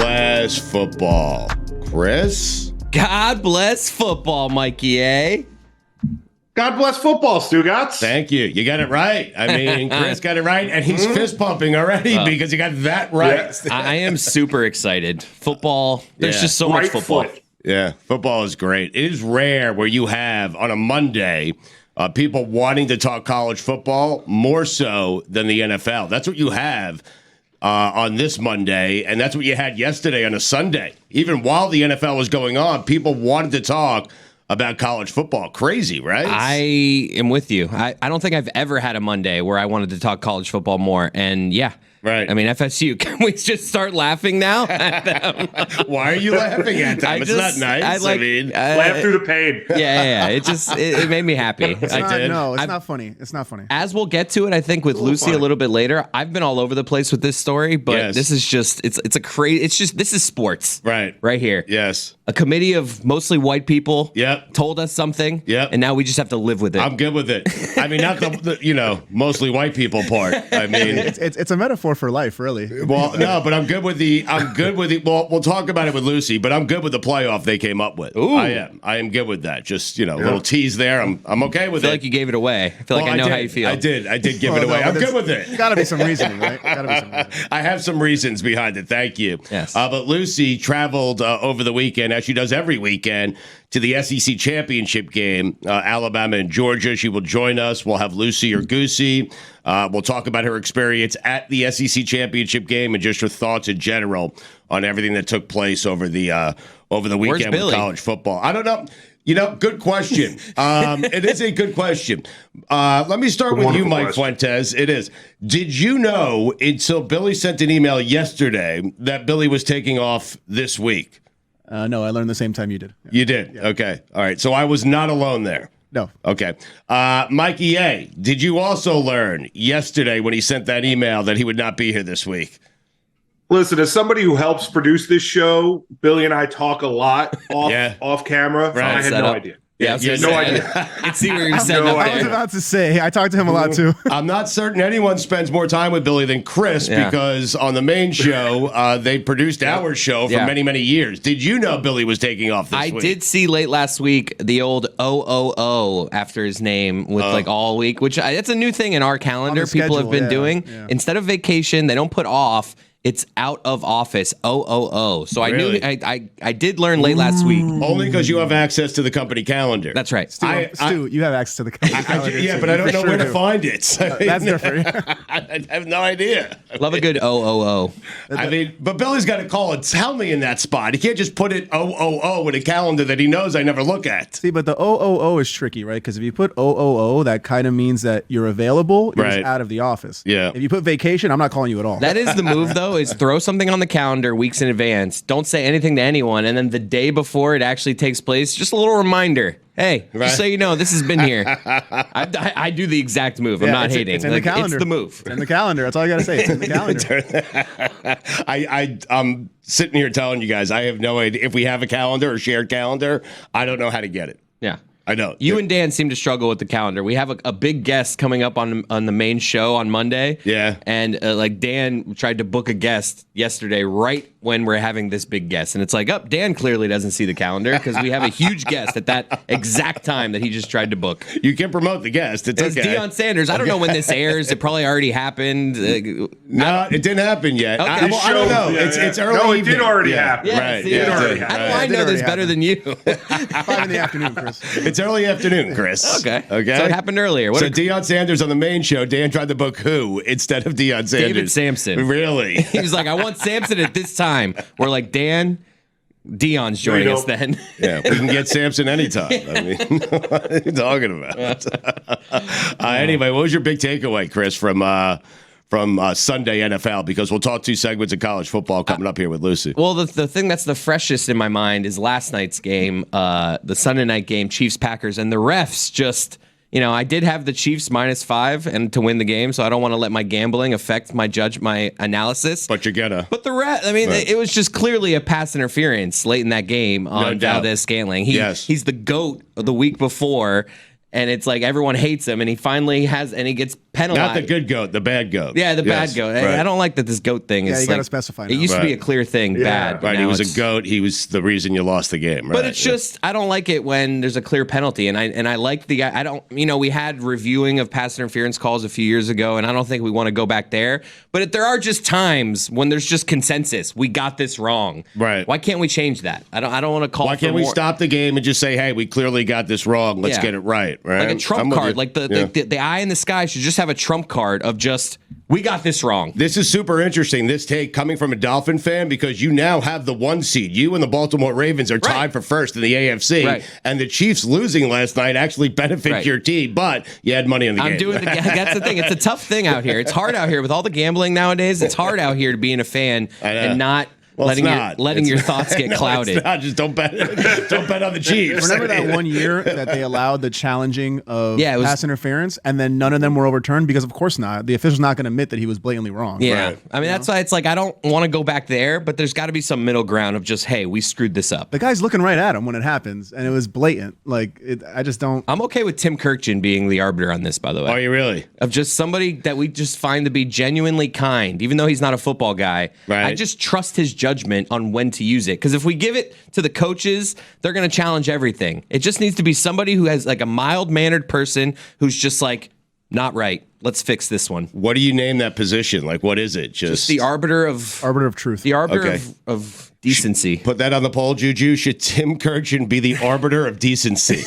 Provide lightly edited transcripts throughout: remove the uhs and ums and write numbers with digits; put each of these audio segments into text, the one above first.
bless football. Chris? God bless football, Mikey A. God bless football, Stugotz. Thank you. You got it right. I mean, Chris got it right, and he's fist pumping already because you got that right. Yeah. I am super excited. Football, there's just so much football. Foot. Yeah, football is great. It is rare where you have, on a Monday, people wanting to talk college football more so than the NFL. That's what you have on this Monday, and that's what you had yesterday on a Sunday. Even while the NFL was going on, people wanted to talk about college football. Crazy, right? I am with you. I don't think I've ever had a Monday where I wanted to talk college football more. And yeah. Right. I mean, FSU, can we just start laughing now at them? Why are you laughing at them? It's not nice. I mean, laugh through the pain. Yeah. It made me happy. No, it's not funny. It's not funny. As we'll get to it, I think, with Lucy a little bit later. I've been all over the place with this story, but this is just, it's a crazy, this is sports. Right here. Yes. A committee of mostly white people told us something, and now we just have to live with it. I'm good with it. I mean, not the mostly white people part. I mean, it's a metaphor for life, really. Well, no, but I'm good with the. Well, we'll talk about it with Lucy, but I'm good with the playoff they came up with. Ooh. I am good with that. Just a little tease there. I'm okay with it. I feel like you gave it away. I feel like I know how you feel. I did give it away. I'm good with it. Got to be some reasoning, right? Got to be some reasoning. I have some reasons behind it. Thank you. Yes. But Lucy traveled over the weekend, as she does every weekend, to the SEC championship game, Alabama and Georgia. She will join us. We'll have Lucy or Goosey. We'll talk about her experience at the SEC championship game and just her thoughts in general on everything that took place over the weekend with college football. I don't know. Good question. It is a good question. Let me start with you, Mike Fuentes. It is. Did you know until Billy sent an email yesterday that Billy was taking off this week? No, I learned the same time you did. Yeah. You did? Yeah. Okay. All right. So I was not alone there. No. Okay. Mikey A, did you also learn yesterday when he sent that email that he would not be here this week? Listen, as somebody who helps produce this show, Billy and I talk a lot off camera. Right. I had no idea. Yeah, no idea. I see where you're setting up. I was about to say, I talked to him a lot too. I'm not certain anyone spends more time with Billy than Chris because on the main show, they produced our show for many, many years. Did you know Billy was taking off this week? I did see late last week the old OOO after his name with all week, which that's a new thing in our calendar people have been doing. Yeah. Instead of vacation, they don't put off. It's out of office, OOO. So really? I knew I did learn late last week. Only because you have access to the company calendar. That's right. Stu, you have access to the company calendar. Yeah, but I don't know where to find it. So that's different. I have no idea. Love a good OOO. I mean, but Billy's got to call and tell me in that spot. He can't just put it OOO in a calendar that he knows I never look at. See, but the OOO is tricky, right? Because if you put OOO, that kind of means that you're available. You're just out of the office. Yeah. If you put vacation, I'm not calling you at all. That is the move, though. Is throw something on the calendar weeks in advance. Don't say anything to anyone, and then the day before it actually takes place, just a little reminder. Hey, just so you know, this has been here. I do the exact move. I'm not hating. It's in the calendar. It's the move. It's in the calendar. That's all I got to say. It's in the calendar. I'm sitting here telling you guys, I have no idea. If we have a calendar or shared calendar, I don't know how to get it. Yeah. I know. You and Dan seem to struggle with the calendar. We have a big guest coming up on the main show on Monday. Yeah. And Dan tried to book a guest yesterday right when we're having this big guest. And it's like, Dan clearly doesn't see the calendar because we have a huge guest at that exact time that he just tried to book. You can promote the guest. It's okay. Deion Sanders. I don't know when this airs. It probably already happened. No, it didn't happen yet. Okay. I don't know. It's early No, it evening. did already happen. Yeah, Right. See, It already How happened. do I know this better than you? 5 in the afternoon, Chris. It's early afternoon, Chris. Okay. So it happened earlier. So Deion Sanders on the main show, Dan tried to book who instead of Deion Sanders? David Sampson. Really? He was like, I want Sampson at this time. We're like, Dan, Deion's joining us then. Yeah, we can get Sampson anytime. I mean, what are you talking about? Anyway, what was your big takeaway, Chris, from Sunday NFL? Because we'll talk 2 segments of college football coming up here with Lucy. Well, the thing that's the freshest in my mind is last night's game, the Sunday night game, Chiefs-Packers, and the refs just... I did have the Chiefs -5 and to win the game, so I don't want to let my gambling affect my analysis. But you're gonna. But the rest, it was just clearly a pass interference late in that game on Valdez-Scantling. He's the GOAT of the week before, And it's like everyone hates him, and he finally he gets penalized. Not the good goat, the bad goat. Yeah, the bad goat. Right. I don't like that this goat thing is. Yeah, you got to specify. Now. It used to be a clear thing, bad. Right, he was a goat. He was the reason you lost the game. Right? But it's just I don't like it when there's a clear penalty, and I like I don't we had reviewing of pass interference calls a few years ago, and I don't think we want to go back there. But there are just times when there's just consensus. We got this wrong. Right. Why can't we change that? I don't want to call. Why can't we stop the game and just say, hey, we clearly got this wrong. Let's get it right. Right. Like a trump card. Like the eye in the sky should just have a trump card of just we got this wrong. This is super interesting. This take coming from a Dolphin fan because you now have the 1 seed. You and the Baltimore Ravens are tied for first in the AFC, and the Chiefs losing last night actually benefits your team. But you had money on the game. That's the thing. It's a tough thing out here. It's hard out here with all the gambling nowadays. It's hard out here to being a fan and not. Letting your thoughts get clouded. It's not. Just don't bet on the Chiefs. Remember that 1 year that they allowed the challenging of pass interference, and then none of them were overturned because, of course not. The official's not going to admit that he was blatantly wrong. Yeah, right. I mean that's why it's like I don't want to go back there, but there's got to be some middle ground of just hey, we screwed this up. The guy's looking right at him when it happens, and it was blatant. I just don't. I'm okay with Tim Kirkjian being the arbiter on this, by the way. Are you really? Of just somebody that we just find to be genuinely kind, even though he's not a football guy. Right. I just trust his judgment on when to use it. Because if we give it to the coaches, they're going to challenge everything. It just needs to be somebody who has like a mild-mannered person who's just like, not right. Let's fix this one. What do you name that position? Like, what is it? Just the arbiter of truth. The arbiter of decency. Put that on the poll, Juju. Should Tim Kirkjian be the arbiter of decency?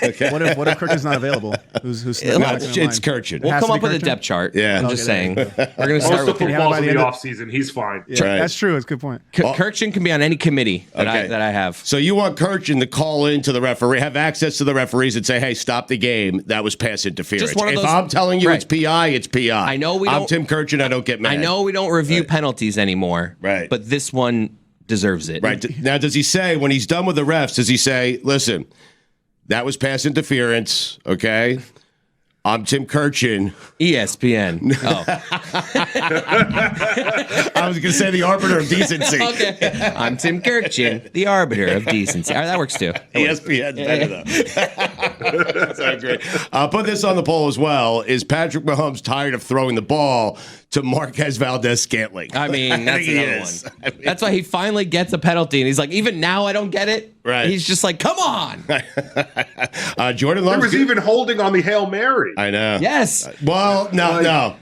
Okay. What if Kirkjian's not available? Who's it's Kirkjian. We'll come up with a depth chart. Yeah. I'm just saying. We're going to start with football's in the offseason. He's fine. Yeah, right. That's true. That's a good point. Kirkjian can be on any committee that I have. So you want Kirkjian to call into the referee, have access to the referees and say, hey, stop the game. That was pass interference. If I'm telling you it's PI, it's PI. I know I'm Tim Kirkjian. I don't get mad. I know we don't review penalties anymore. Right. But this one deserves it. Right. Now, does he say, when he's done with the refs, does he say, listen, that was pass interference, okay? I'm Tim Kirkjian. ESPN. Oh. I was going to say the arbiter of decency. Okay. I'm Tim Kirkjian, the arbiter of decency. All right, that works too. ESPN's better, though. That's so great. Put this on the poll as well. Is Patrick Mahomes tired of throwing the ball to Marquez Valdez-Scantling? I mean, that's another one. I mean, that's why he finally gets a penalty, and he's like, even now I don't get it. Right. He's just like, come on. Jordan Love. There was even holding on the Hail Mary. I know. Yes. Well, no.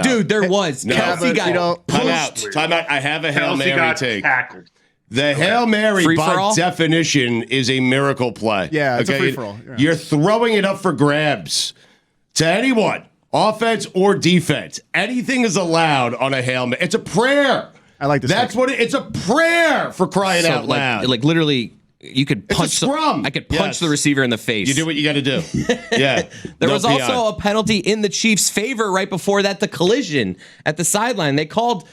Dude, there was. No. Kelsey got pushed. Time out. I have a Hail Kelsey Mary got take. Tackled. The Hail Mary, by definition, is a miracle play. Yeah, it's a free-for-all. Yeah. You're throwing it up for grabs to anyone, offense or defense. Anything is allowed on a Hail Mary. It's a prayer. I like this. That's what it's a prayer for crying out loud. Like literally, you could punch. It's a scrum. I could punch the receiver in the face. You do what you got to do. Yeah. There was also a penalty in the Chiefs' favor right before that. The collision at the sideline. They called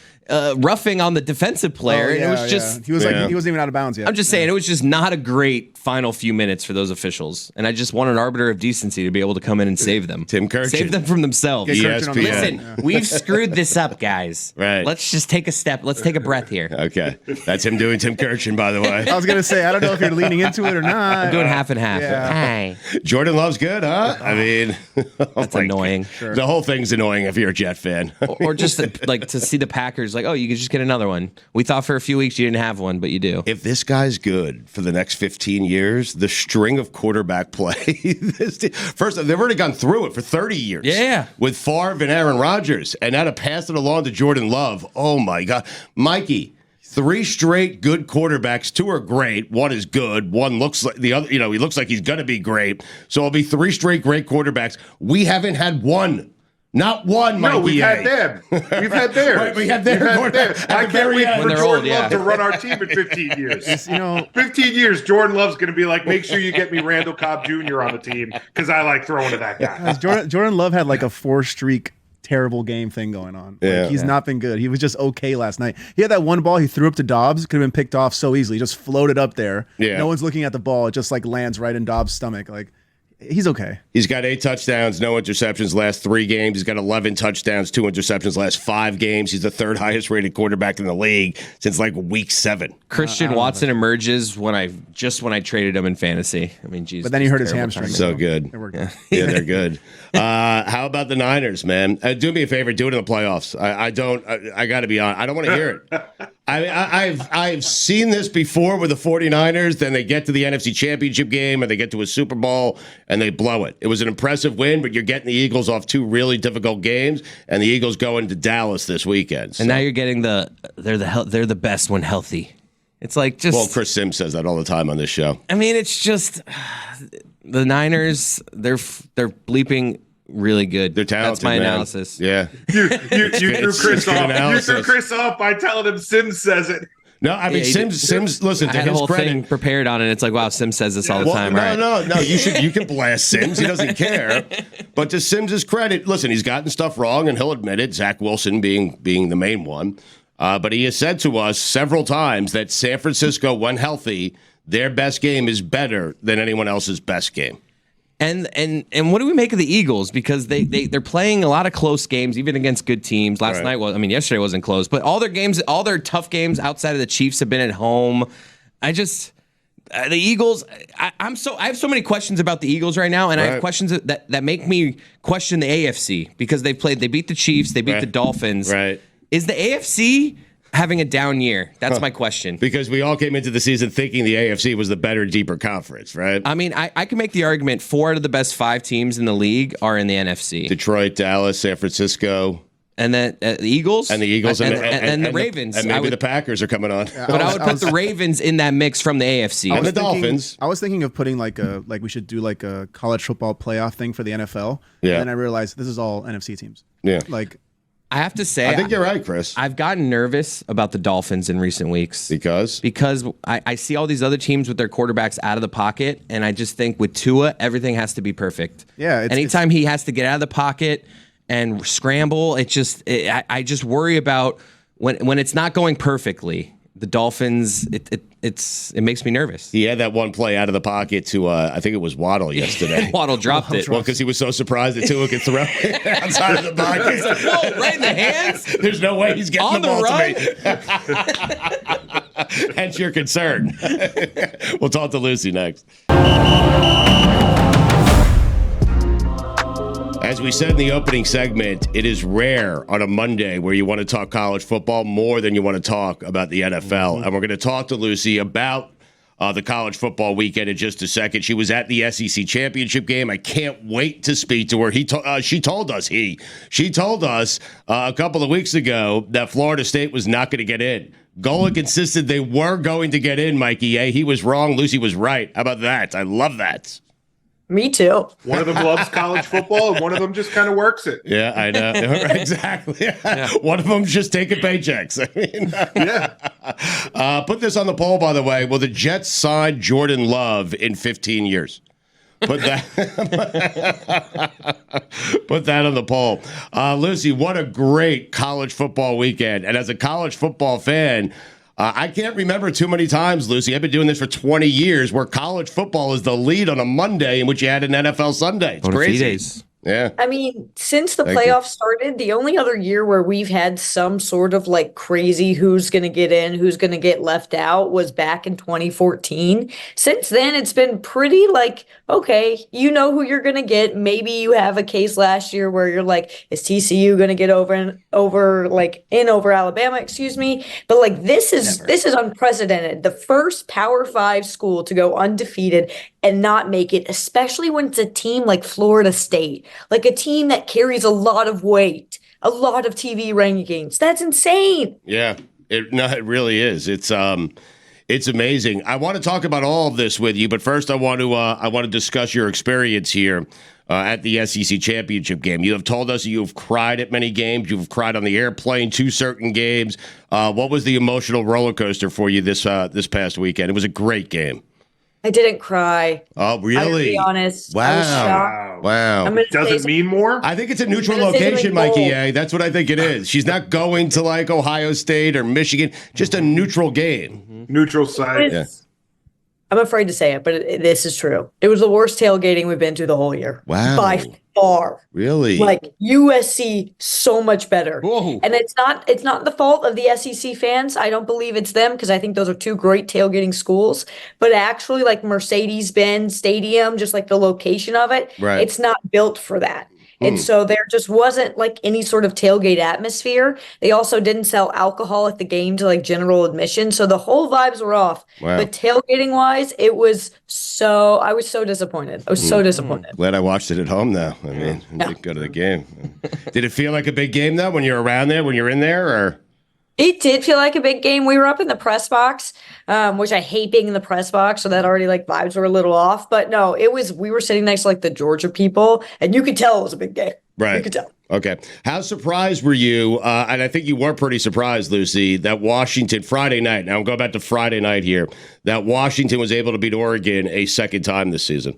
roughing on the defensive player. And it was just he wasn't even out of bounds yet. I'm just saying it was just not a great final few minutes for those officials. And I just want an arbiter of decency to be able to come in and save them. Tim Kirkjian. Save them from themselves. ESPN. Listen, we've screwed this up, guys. Right. Let's just take a step. Let's take a breath here. Okay. That's him doing Tim Kirkjian, by the way. I was going to say, I don't know if you're leaning into it or not. I'm doing half and half. Yeah. Hi. Jordan Love's good, huh? I mean, that's annoying. Sure. The whole thing's annoying if you're a Jet fan. or just to see the Packers like, oh, you could just get another one. We thought for a few weeks you didn't have one, but you do. If this guy's good for the next 15 years, the string of quarterback play. First, they've already gone through it for 30 years. Yeah. With Favre and Aaron Rodgers. And now to pass it along to Jordan Love. Oh, my God. Mikey, 3 straight good quarterbacks. 2 are great. 1 is good. 1 looks like the other, he looks like he's going to be great. So it'll be 3 straight great quarterbacks. We haven't had one. Not one, Mikey. No, we've had them. We've had theirs. Right, we had their quarterback. I can't wait for Jordan Love to yeah. run our team in 15 years. 15 years, Jordan Love's going to be like, make sure you get me Randall Cobb Jr. on the team because I like throwing to that guy. Jordan Love had like a 4-streak terrible game thing going on. He's not been good. He was just okay last night. He had that one ball he threw up to Dobbs, could have been picked off so easily. Just floated up there. Yeah. No one's looking at the ball. It just like lands right in Dobbs' stomach. Like He's okay. He's got 8 touchdowns, no interceptions last 3 games. He's got 11 touchdowns, 2 interceptions last 5 games. He's the 3rd highest rated quarterback in the league since like week 7. Christian Watson emerges when I traded him in fantasy. I mean, geez. But then he hurt his hamstring. So good. Yeah, they're good. How about the Niners, man? Do me a favor, do it in the playoffs. I got to be honest. I don't want to hear it. I've seen this before with the 49ers. Then they get to the NFC Championship game and they get to a Super Bowl and they blow it. It was an impressive win, but you're getting the Eagles off 2 really difficult games, and the Eagles go into Dallas this weekend. So. And now you're getting they're the best when healthy. It's like just. Well, Chris Sims says that all the time on this show. I mean, it's just the Niners. They're bleeping really good. They're talented. That's my man. analysis. You threw Chris off. You threw Chris off by telling him Sims says it. No, I mean Sims. Listen, I to had a his whole credit, thing prepared on it. It's like, wow, Sims says this all the time. No. You can blast Sims. He doesn't care. But to Sims's credit, listen, he's gotten stuff wrong, and he'll admit it. Zach Wilson being the main one. But he has said to us several times that San Francisco, when healthy, their best game is better than anyone else's best game. And what do we make of the Eagles? Because they're playing a lot of close games, even against good teams. Yesterday wasn't close, but all their tough games outside of the Chiefs have been at home. The Eagles. I have so many questions about the Eagles right now, and I have questions that make me question the AFC because they beat the Chiefs, they beat the Dolphins. Right. Is the AFC having a down year? That's my question. Because we all came into the season thinking the AFC was the better, deeper conference, right? I mean, I can make the argument 4 out of the best 5 teams in the league are in the NFC. Detroit, Dallas, San Francisco. And then the Eagles? And the Eagles. And the Ravens. And maybe the Packers are coming on. But I would put the Ravens in that mix from the AFC. And the Dolphins. I was thinking of putting we should do like a college football playoff thing for the NFL. Yeah. And then I realized this is all NFC teams. Yeah. I have to say, I think you're right, Chris. I've gotten nervous about the Dolphins in recent weeks. Because I see all these other teams with their quarterbacks out of the pocket, and I just think with Tua, everything has to be perfect. Yeah. Anytime he has to get out of the pocket and scramble, I just worry about when it's not going perfectly. The Dolphins, it makes me nervous. He had that one play out of the pocket to I think it was Waddle yesterday. Waddle dropped it. Well, because he was so surprised that Tua could throw it outside of the pocket. Whoa, right in the hands? There's no way he's getting On the ball the to me. Hence your concern. We'll talk to Lucy next. As we said in the opening segment, it is rare on a Monday where you want to talk college football more than you want to talk about the NFL. Mm-hmm. And we're going to talk to Lucy about the college football weekend in just a second. She was at the SEC championship game. I can't wait to speak to her. She told us a couple of weeks ago that Florida State was not going to get in. Golick insisted they were going to get in, Mikey A. He was wrong. Lucy was right. How about that? I love that. Me too. One of them loves college football, and one of them just kind of works it. Yeah, I know. Exactly. Yeah. One of them's just taking paychecks. I mean, yeah. Put this on the poll, by the way. Will the Jets sign Jordan Love in 15 years? Put that on the poll. Lucy, what a great college football weekend. And as a college football fan, I can't remember too many times, Lucy. I've been doing this for 20 years where college football is the lead on a Monday in which you had an NFL Sunday. It's crazy. Yeah. I mean, since the playoffs started, the only other year where we've had some sort of like crazy who's going to get in, who's going to get left out was back in 2014. Since then, it's been pretty like, okay, you know who you're going to get. Maybe you have a case last year where you're like, is TCU going to get over Alabama, excuse me. But like this is unprecedented. The first Power 5 school to go undefeated and not make it, especially when it's a team like Florida State, like a team that carries a lot of weight, a lot of TV rankings. That's insane. Yeah, it really is. It's amazing. I want to talk about all of this with you, but first I want to discuss your experience here at the SEC championship game. You have told us you have cried at many games. You've cried on the airplane to certain games. What was the emotional roller coaster for you this past weekend? It was a great game. I didn't cry. Oh, really? I'm gonna be honest. Wow. I was shocked. Wow. Does it mean more? I think it's a neutral location, Mikey A. That's what I think it is. She's not going to like Ohio State or Michigan. Just a neutral game. Neutral side. I'm afraid to say it, but this is true. It was the worst tailgating we've been to the whole year. Wow. By far. Really? Like USC so much better. Whoa. And it's not the fault of the SEC fans. I don't believe it's them because I think those are two great tailgating schools. But actually like Mercedes-Benz Stadium, just like the location of it, it's not built for that. And so there just wasn't like any sort of tailgate atmosphere. They also didn't sell alcohol at the game to like general admission. So the whole vibes were off. Wow. But tailgating wise, I was so disappointed. I was so disappointed. Glad I watched it at home though. I mean, I didn't go to the game. Did it feel like a big game though when you're around there, when you're in there, or? It did feel like a big game. We were up in the press box, which I hate being in the press box, so that already like vibes were a little off. But no, we were sitting next to like the Georgia people, and you could tell it was a big game. Right. You could tell. Okay. How surprised were you? And I think you were pretty surprised, Lucy, that Washington Friday night. Now I'm going back to Friday night here. That Washington was able to beat Oregon a second time this season.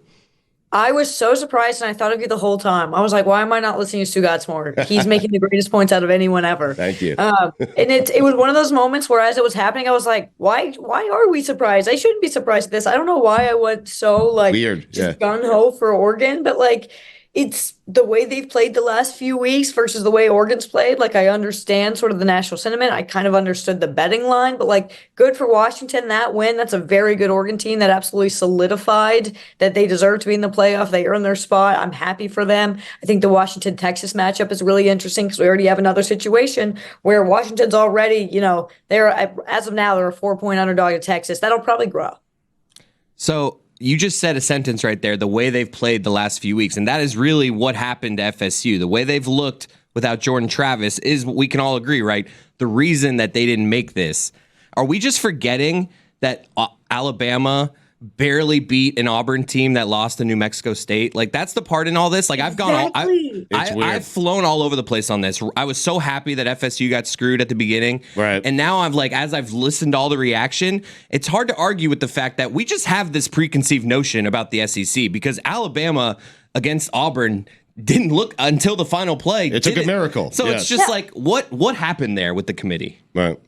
I was so surprised, and I thought of you the whole time. I was like, why am I not listening to Stugotz more? He's making the greatest points out of anyone ever. Thank you. And it was one of those moments where as it was happening, I was like, why are we surprised? I shouldn't be surprised at this. I don't know why I went so like weird, just gung-ho for Oregon, but like it's the way they've played the last few weeks versus the way Oregon's played. Like I understand sort of the national sentiment. I kind of understood the betting line, but like good for Washington, that win. That's a very good Oregon team that absolutely solidified that they deserve to be in the playoff. They earned their spot. I'm happy for them. I think the Washington-Texas matchup is really interesting because we already have another situation where Washington's already, they're as of now, they're a 4-point underdog to Texas. That'll probably grow. So you just said a sentence right there, the way they've played the last few weeks. And that is really what happened to FSU. The way they've looked without Jordan Travis is what we can all agree, right? The reason that they didn't make this. Are we just forgetting that Alabama barely beat an Auburn team that lost to New Mexico State? Like that's the part in all this. Like I've gone I've flown all over the place on this. I was so happy that FSU got screwed at the beginning. Right. And now as I've listened to all the reaction, it's hard to argue with the fact that we just have this preconceived notion about the SEC because Alabama against Auburn didn't look until the final play. It took a miracle. So it's just like what happened there with the committee? Right.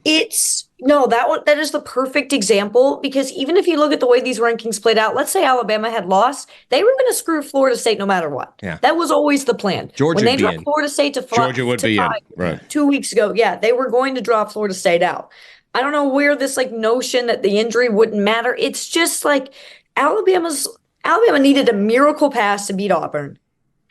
That is the perfect example because even if you look at the way these rankings played out, let's say Alabama had lost, they were going to screw Florida State no matter what. Yeah. That was always the plan. Georgia when they dropped Florida State to Georgia would be in. Right. 2 weeks ago, they were going to drop Florida State out. I don't know where this like notion that the injury wouldn't matter. It's just like Alabama needed a miracle pass to beat Auburn.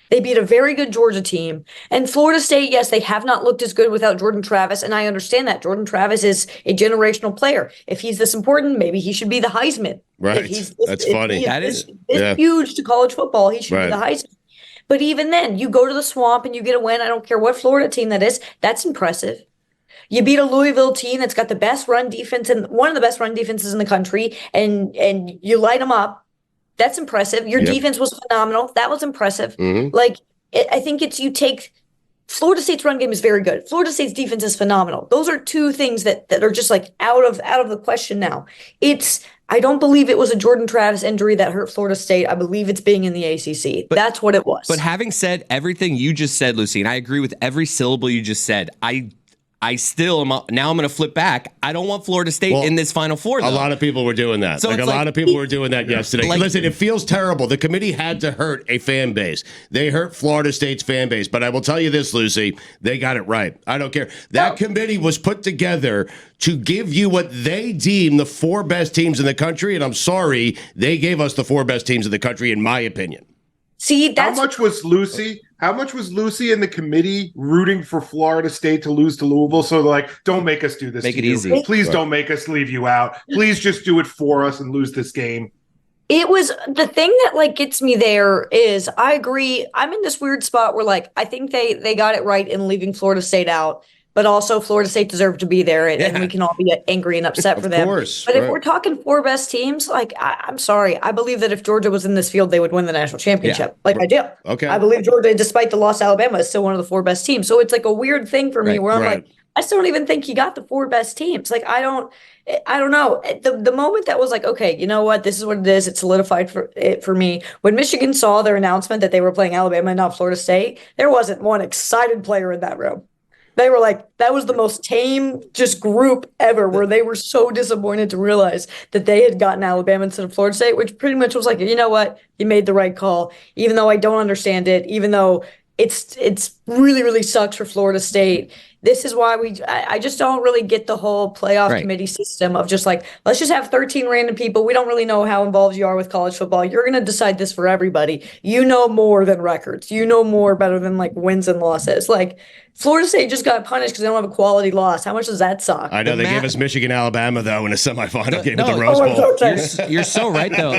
They beat a very good Georgia team. And Florida State, yes, they have not looked as good without Jordan Travis, and I understand that. Jordan Travis is a generational player. If he's this important, maybe he should be the Heisman. Right. That's funny. That is huge to college football. He should be the Heisman. But even then, you go to the Swamp and you get a win. I don't care what Florida team that is. That's impressive. You beat a Louisville team that's got the best run defense and one of the best run defenses in the country, and you light them up. That's impressive. Your defense was phenomenal. That was impressive. Mm-hmm. I think you take Florida State's run game is very good. Florida State's defense is phenomenal. Those are two things that are just like out of the question now. I don't believe it was a Jordan Travis injury that hurt Florida State. I believe it's being in the ACC. That's what it was. But having said everything you just said, Lucy, and I agree with every syllable you just said, I still am. Now I'm going to flip back. I don't want Florida State in this Final Four, though. A lot of people were doing that. So a lot of people were doing that yesterday. Listen, it feels terrible. The committee had to hurt a fan base. They hurt Florida State's fan base. But I will tell you this, Lucy, they got it right. I don't care. That committee was put together to give you what they deem the four best teams in the country. And I'm sorry, they gave us the four best teams in the country, in my opinion. See, how much was Lucy in the committee rooting for Florida State to lose to Louisville? So like, don't make us do this. Make it easy. Please don't make us leave you out. Please just do it for us and lose this game. It was the thing that gets me there is I agree. I'm in this weird spot where I think they got it right in leaving Florida State out. But also Florida State deserved to be there, and we can all be angry and upset for them. Of course, but if we're talking four best teams, I'm sorry. I believe that if Georgia was in this field, they would win the national championship. I do. Okay. I believe Georgia, despite the loss to Alabama, is still one of the four best teams. So it's a weird thing for me where I'm I still don't even think you got the four best teams. I don't know. The moment that was okay, you know what? This is what it is. It's solidified for me. When Michigan saw their announcement that they were playing Alabama and not Florida State, there wasn't one excited player in that room. They were like, that was the most tame just group ever, where they were so disappointed to realize that they had gotten Alabama instead of Florida State, which pretty much was like, you know what? You made the right call, even though I don't understand it, even though it's really, really sucks for Florida State. This is why I just don't really get the whole playoff committee system of just like, let's just have 13 random people. We don't really know how involved you are with college football. You're going to decide this for everybody. You know more than records. You know more better than like wins and losses. Like Florida State just got punished because they don't have a quality loss. How much does that suck? I know they gave us Michigan, Alabama though in a semifinal game at the Rose Bowl. You're so right though.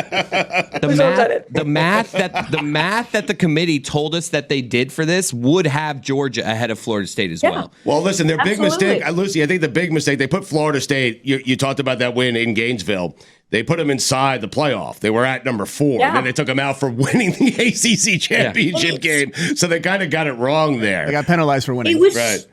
The math that the committee told us that they did for this would have Georgia ahead of Florida State as well. Well, listen, their big mistake, Lucy, I think the big mistake, they put Florida State, you talked about that win in Gainesville. They put them inside the playoff. They were at number 4. And then they took them out for winning the ACC championship game. So they kind of got it wrong there. They got penalized for winning. The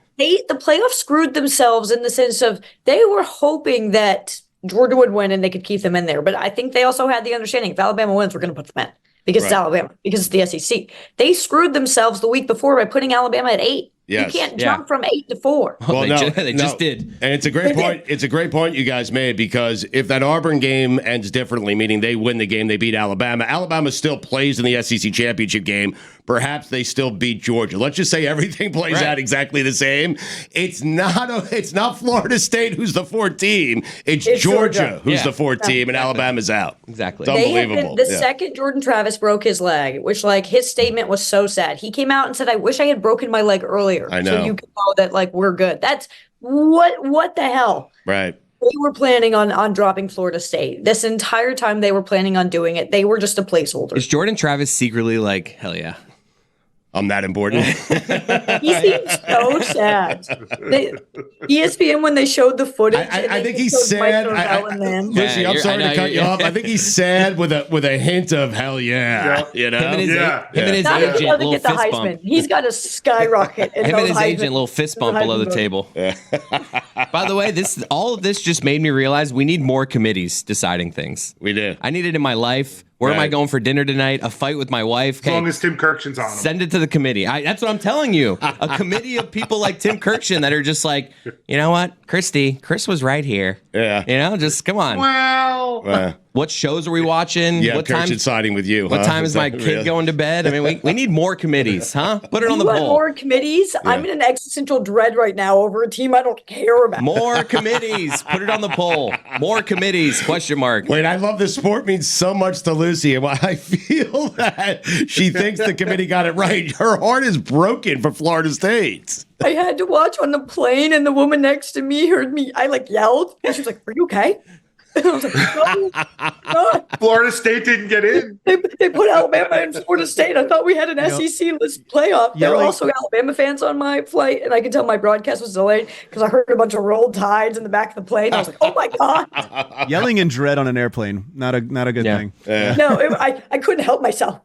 playoffs screwed themselves in the sense of they were hoping that Georgia would win and they could keep them in there. But I think they also had the understanding if Alabama wins, we're going to put them in because it's Alabama, because it's the SEC. They screwed themselves the week before by putting Alabama at 8. Yes. You can't jump from 8 to 4. Well, they just did. And it's a great point. It's a great point you guys made, because if that Auburn game ends differently, meaning they win the game, they beat Alabama, Alabama still plays in the SEC championship game. Perhaps they still beat Georgia. Let's just say everything plays out exactly the same. It's not Florida State who's the 4th team. It's Georgia who's the 4th team, and Alabama's out. Exactly. It's unbelievable. The second Jordan Travis broke his leg, which like his statement was so sad. He came out and said, "I wish I had broken my leg earlier." I know. So you can know that like we're good. That's what the hell? Right. They were planning on dropping Florida State. This entire time they were planning on doing it. They were just a placeholder. Is Jordan Travis secretly like, hell yeah, I'm that important? He seems so sad. ESPN, when they showed the footage, I think he's sad. Lucy, I'm sorry to cut you off. I think he's sad with a hint of hell yeah. You know? Him and his agent, little get the fist Heisman. bump. He's got a skyrocket. Him and his agent, little fist bump below the table. By the way, all of this just made me realize we need more committees deciding things. We do. I need it in my life. Where am I going for dinner tonight? A fight with my wife? As long as Tim Kirkshin's on them. Send it to the committee. That's what I'm telling you. A committee of people like Tim Kirkshin that are just like, you know what? Chris was right here. Yeah. You know, just come on. Well. What shows are we watching? Yeah, what Kirkshin siding with you. What time is my kid going to bed? I mean, we need more committees, huh? Put it on the poll. More committees? Yeah. I'm in an existential dread right now over a team I don't care about. More committees. Put it on the poll. More committees, question mark. Wait, I love this sport means so much to Lucy, and I feel that she thinks the committee got it right. Her heart is broken for Florida State. I had to watch on the plane, and the woman next to me heard me. I yelled, and she was like, "Are you okay?" And I was like, no. Florida State didn't get in. They put Alabama and Florida State. I thought we had an SEC list playoff. There were also Alabama fans on my flight, and I could tell my broadcast was delayed because I heard a bunch of rolled tides in the back of the plane. I was like, "Oh my god!" Yelling in dread on an airplane, not a good thing. No, I couldn't help myself.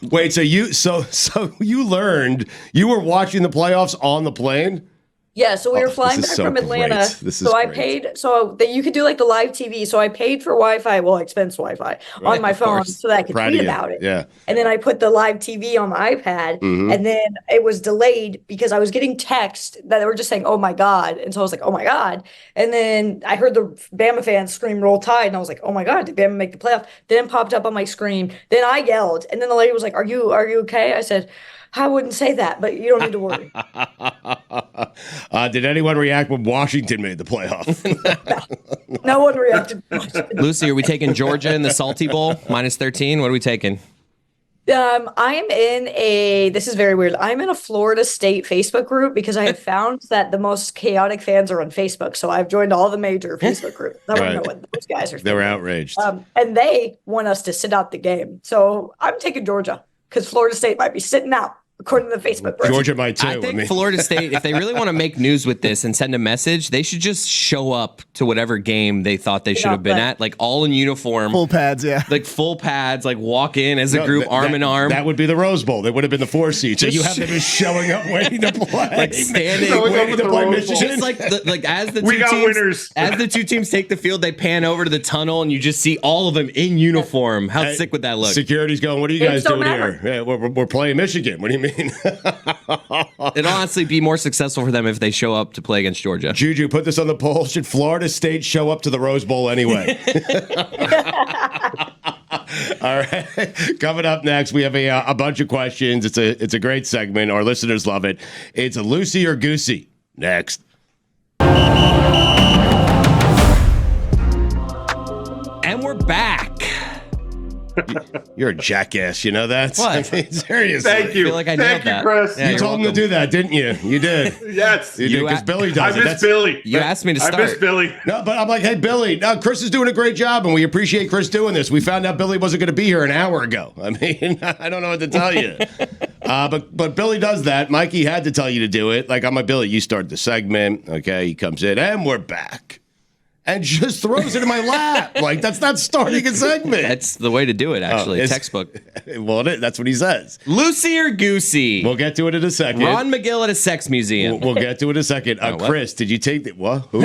Wait, so you learned you were watching the playoffs on the plane? Yeah, so we were flying back from Atlanta. I paid, so that you could do like the live TV. So I paid for Wi-Fi, expense Wi-Fi on my phone so that I could tweet about it. Yeah. And then I put the live TV on the iPad, and then it was delayed because I was getting text that they were just saying, "Oh my god," and so I was like, "Oh my god," and then I heard the Bama fans scream "Roll Tide," and I was like, "Oh my god, did Bama make the playoff?" Then it popped up on my screen. Then I yelled, and then the lady was like, "Are you okay?" I said, "I wouldn't say that, but you don't need to worry." Did anyone react when Washington made the playoff? No one reacted. Lucy, are we taking Georgia in the Salty Bowl -13? What are we taking? I am this is very weird. I'm in a Florida State Facebook group because I have found that the most chaotic fans are on Facebook. So I've joined all the major Facebook groups. I don't know what those guys are thinking. They were outraged. And they want us to sit out the game. So I'm taking Georgia because Florida State might be sitting out. According to the Facebook group. Georgia might too. I think Florida State, if they really want to make news with this and send a message, they should just show up to whatever game they thought they should have been at, like all in uniform. Full pads, yeah. Like full pads, like walk in as a group, arm in arm. That would be the Rose Bowl. They would have been the 4 seed. So you have them just showing up waiting to play. Like standing, waiting to play Michigan. Just like as the two teams take the field, they pan over to the tunnel and you just see all of them in uniform. How sick would that look? Security's going, "What are you guys doing here?" Yeah, we're playing Michigan. What do you mean, It'll honestly be more successful for them if they show up to play against Georgia. Juju, put this on the poll. Should Florida State show up to the Rose Bowl anyway? All right. Coming up next, we have a bunch of questions. It's a great segment. Our listeners love it. It's a Lucy or Goosey. Next. And we're back. You're a jackass. You know that? What? I mean, seriously. Thank you. I feel like I Thank nailed you, that. Chris. Yeah, You you're told him to welcome. do that, didn't you? You did. Yes. You did because Billy does I it. miss Billy. You asked me to start. I miss Billy. No, but I'm like, hey, Billy, no, Chris is doing a great job, and we appreciate Chris doing this. We found out Billy wasn't going to be here an hour ago. I mean, I don't know what to tell you. But Billy does that. Mikey had to tell you to do it. Like, I'm like, Billy, you start the segment. Okay, he comes in, and we're back. And just throws it in my lap. Like, that's not starting a segment. That's the way to do it, actually. it's- Textbook. Well, that's what he says. Lucy or Goosey? We'll get to it in a second. Ron McGill at a sex museum. We'll get to it in a second. what? Chris, did you take what? Who?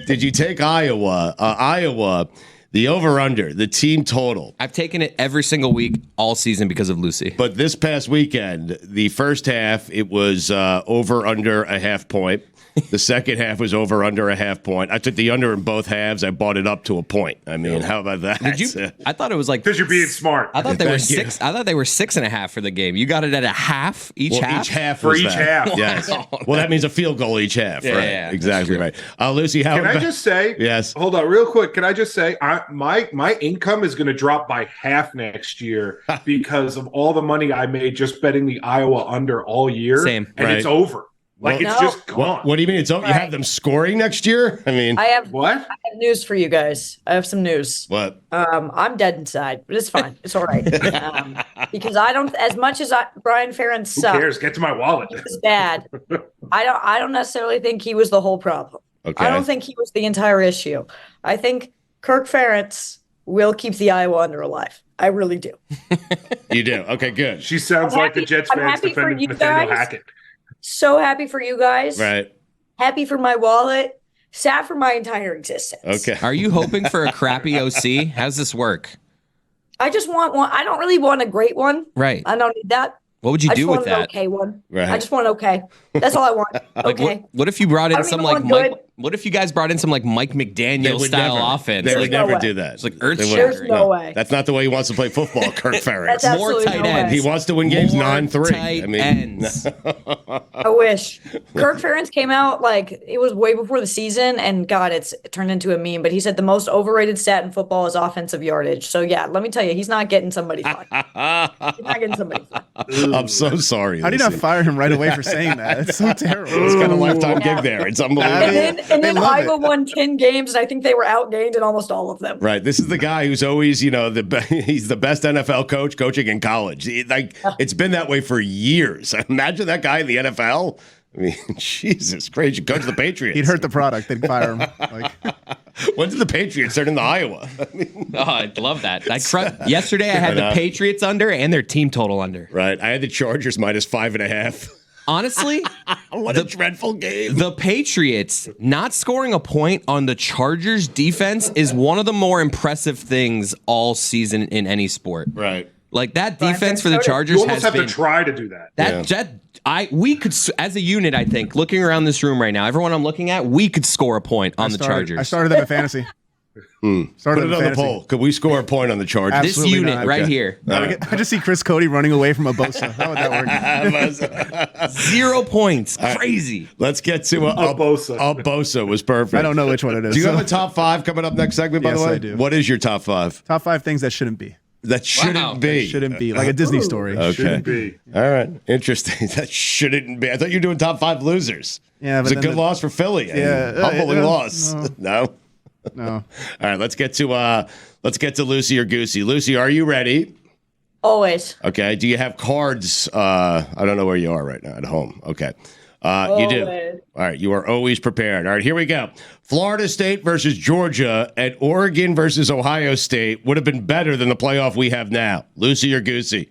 Did you take Iowa? Iowa, the over/under, the team total. I've taken it every single week all season because of Lucy. But this past weekend, the first half, it was over/under a half point. The second half was over/under a half point. I took the under in both halves. I bought it up to a point. I mean, how about that? Did you? I thought it was like Because you're being smart. I thought they were Thank you. 6. I thought they were 6.5 for the game. You got it at a half each Well, half. each half For was each that. half. Yes. Well, that means a field goal each half. Yeah, right. yeah, that's Exactly true. right. Lucy, how Can I about- just say? Yes. Hold on, real quick. Can I just say, my income is going to drop by half next year because of all the money I made just betting the Iowa under all year. Same. and Right. it's over. Like Well- it's No. just gone. What do you mean? It's over? You have them scoring next year? I mean, I have What? news for you guys. I have some news. what? I'm dead inside, but it's fine. It's all right. Because I don't, as much as Brian Ferentz Who sucks, cares? Get to my wallet. is bad. I don't necessarily think he was the whole problem. Okay. I don't think he was the entire issue. I think Kirk Ferentz will keep the Iowa under alive. I really do. You do? Okay, good. She sounds I'm like the happy- Jets I'm fans happy for defending you Nathaniel guys. Hackett. So happy for you guys. Right. Happy for my wallet. Sad for my entire existence. Okay. Are you hoping for a crappy OC? How's this work? I just want one. I don't really want a great one. Right. I don't need that. What would you I do just with want an that? okay one. Right. I just want okay. That's all I want. Like, Okay. what if you brought I in don't some even like want Mike? good. What if you guys brought in some like Mike They McDaniel would style never, offense? They Like, would no never way. do that. it's like They earth wouldn't. There's shattering. no way. That's not the way he wants to play football, Kirk Ferentz. That's More absolutely tight no ends. way. He wants to win games More 9-3. tight I mean, ends. I wish. Kirk Ferentz came out like it was way before the season, and God, it's turned into a meme. But he said the most overrated stat in football is offensive yardage. So yeah, let me tell you, he's not getting somebody fun. He's not getting somebody fun. I'm so sorry. How do you not Lucy. fire him right away for saying that? It's so terrible. It's got a lifetime Yeah. gig there. It's And unbelievable. then, They and then love Iowa it. won 10 games, and I think they were outgained in almost all of them. Right. This is the guy who's always, he's the best NFL coach coaching in college. It's been that way for years. Imagine that guy in the NFL. I mean, Jesus Christ, you coach the Patriots. He'd hurt the product. They'd fire him. Like, When did the Patriots turn into Iowa? Oh, I'd love that. Yesterday, I had the Patriots under and their team total under. Right. I had the Chargers minus 5.5. Honestly, What a dreadful game. the Patriots not scoring a point on the Chargers defense is one of the more impressive things all season in any sport. Right. Like that Brian defense for the Ferentz You Chargers almost has have been to try to do that. we could as a unit. I think looking around this room right now, everyone I'm looking at, we could score a point on the Chargers. I started them in fantasy. Put Started it them on in the fantasy. poll. Could we score a point on the Chargers? This Absolutely unit not. right Okay. here, I just see Chris Cote running away from a Bosa. How would that work? 0 points. Crazy. Let's get to Bosa. Bosa was perfect. I don't know which one it is. Do you So- have a top 5 coming up next segment, by Yes, the way? I do. What is your top 5? Top 5 things that shouldn't be. That shouldn't Wow. be. Shouldn't be. Like a Disney story. Okay. Shouldn't be. All right. Interesting. That shouldn't be. I thought you were doing top 5 losers. Yeah, It's a but good then loss for Philly. Yeah, Humbling no, loss. No. No. All right. Let's get to Lucy or Goosey. Lucy, are you ready? Always. Okay. Do you have cards? I don't know where you are right now. At home. Okay. You do. Always. All right. You are always prepared. All right. Here we go. Florida State versus Georgia and Oregon versus Ohio State would have been better than the playoff we have now. Lucy or Goosey?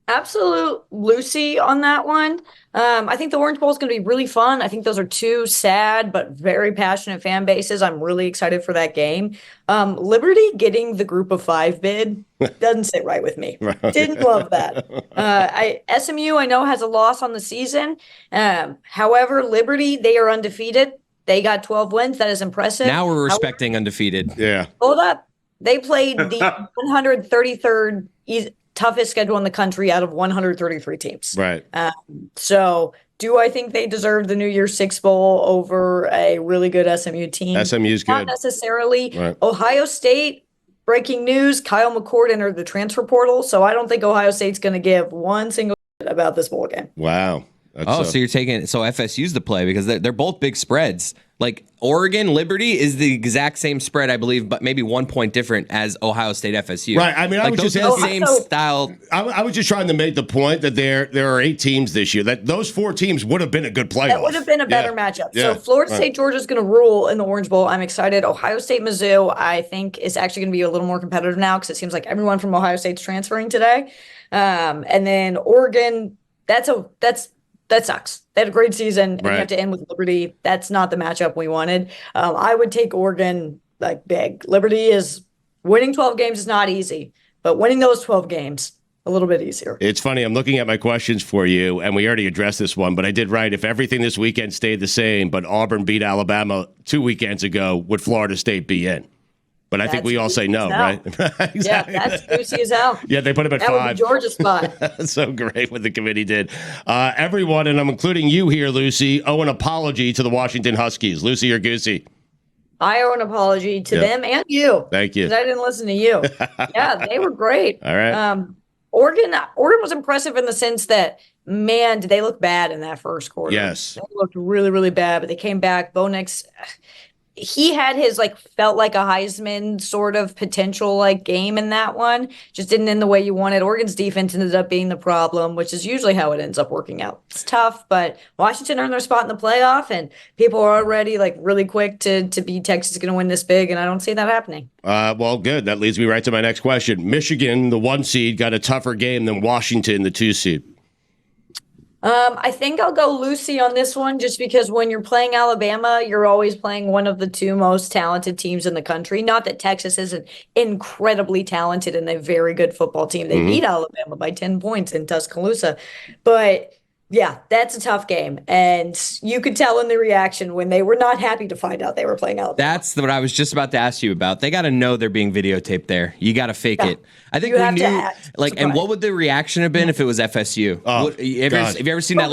Absolute Lucy on that one. I think the Orange Bowl is going to be really fun. I think those are two sad but very passionate fan bases. I'm really excited for that game. Liberty getting the group of 5 bid doesn't sit right with me. Didn't love that. SMU, I know, has a loss on the season. However, Liberty, they are undefeated. They got 12 wins. That is impressive. Now we're respecting undefeated. Yeah. Hold up. They played the 133rd toughest schedule in the country out of 133 teams. Right. So do I think they deserve the New Year's Six Bowl over a really good SMU team? SMU's good. Not necessarily. Right. Ohio State, breaking news, Kyle McCord entered the transfer portal. So I don't think Ohio State's going to give one single about this bowl game. Wow. So you're taking FSU's the play because they're both big spreads. Like Oregon Liberty is the exact same spread, I believe, but maybe 1 point different as Ohio State FSU. Right. I mean, I was those just are the same style. I was just trying to make the point that there are 8 teams this year. That those 4 teams would have been a good playoff. That would have been a better matchup. Yeah. So Florida State, Georgia's going to rule in the Orange Bowl. I'm excited. Ohio State, Mizzou, I think is actually going to be a little more competitive now because it seems like everyone from Ohio State's transferring today. And then Oregon, that sucks. They had a great season, and you have to end with Liberty. That's not the matchup we wanted. I would take Oregon like big. Liberty is winning 12 games is not easy, but winning those 12 games a little bit easier. It's funny. I'm looking at my questions for you, and we already addressed this one, but I did write, if everything this weekend stayed the same, but Auburn beat Alabama 2 weekends ago, would Florida State be in? But I think we all say no, right? Exactly. Yeah, that's juicy as hell. Yeah, they put him at 5. That would be Georgia's spot. So great what the committee did. Everyone, and I'm including you here, Lucy, owe an apology to the Washington Huskies. Lucy or Goosey? I owe an apology to them and you. Thank you. Because I didn't listen to you. Yeah, they were great. All right. Oregon was impressive in the sense that, man, did they look bad in that first quarter. Yes. They looked really, really bad, but they came back. Bo Nix, he had his felt like a Heisman sort of potential game in that one. Just didn't end the way you wanted. Oregon's defense ended up being the problem, which is usually how it ends up working out. It's tough, but Washington earned their spot in the playoff, and people are already really quick to be Texas is going to win this big, and I don't see that happening. Well, good. That leads me right to my next question. Michigan, the 1 seed, got a tougher game than Washington, the 2 seed. I think I'll go Lucy on this one just because when you're playing Alabama, you're always playing one of the 2 most talented teams in the country. Not that Texas isn't incredibly talented and a very good football team. They beat Alabama by 10 points in Tuscaloosa. But yeah, that's a tough game. And you could tell in the reaction when they were not happy to find out they were playing Alabama. That's what I was just about to ask you about. They got to know they're being videotaped there. You got to fake it. I think we knew, and what would the reaction have been if it was FSU? Oh, have you ever seen that